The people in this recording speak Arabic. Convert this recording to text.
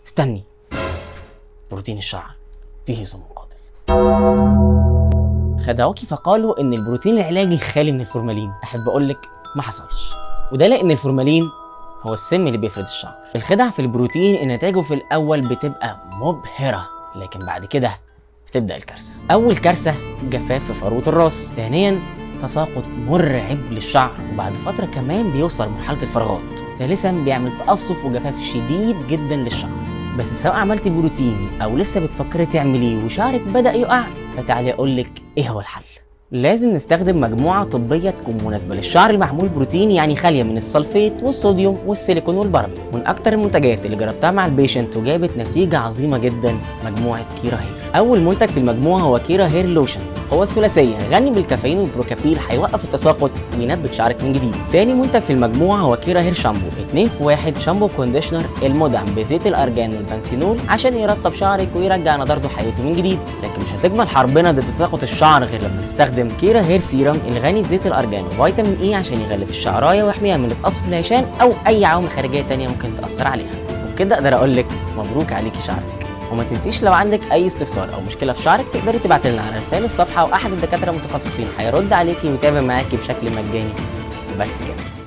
استني، بروتين الشعر فيه سم قاتل. خدعوكي فقالوا ان البروتين العلاجي خالي من الفورمالين. احب اقولك ما حصلش، وده لان الفورمالين هو السم اللي بيفرد الشعر. الخدع في البروتين ان نتائجه في الاول بتبقى مبهرة، لكن بعد كده بتبدأ الكارثة. اول كارثة جفاف في فروة الراس، ثانيا تساقط مرعب للشعر، وبعد فترة كمان بيوصل مرحلة الفراغات، ثالثا بيعمل تقصف وجفاف شديد جدا للشعر. بس سواء عملتي بروتين او لسه بتفكري تعمليه وشعرك بدأ يقع، فتعالي اقولك ايه هو الحل. لازم نستخدم مجموعة طبية تكون مناسبة للشعر المحمول بروتين، يعني خالية من السلفيت والصوديوم والسيليكون والباربين. من اكتر المنتجات اللي جربتها مع البيشنت وجابت نتيجة عظيمة جدا مجموعة كيرا هير. اول منتج في المجموعة هو كيرا هير لوشن، هو الثلاثية غني بالكافيين والبروكابيل، هيوقف التساقط وينبت شعرك من جديد. تاني منتج في المجموعة هو كيرا هير شامبو، 2 في 1 شامبو كونديشنر المدعم بزيت الارجان والبنسينول عشان يرطب شعرك ويرجع نضارته حيوته من جديد. لكن مش هتكمل حربنا ضد تساقط الشعر غير لما نستخدم كيرا هير سيرم الغني بزيت الارجان وفيتامين اي عشان يغلف الشعرايه ويحميها من تقصف الهشام او اي عوامل خارجيه تانية ممكن تاثر عليها. وبكده اقدر اقول لك مبروك عليكي شعرك. وما تنسيش لو عندك اي استفسار او مشكله في شعرك تقدري تبعتي لنا على رسائل الصفحه، واحد الدكاتره المتخصصين هيرد عليكي ويتابع معاكي بشكل مجاني. وبس كده.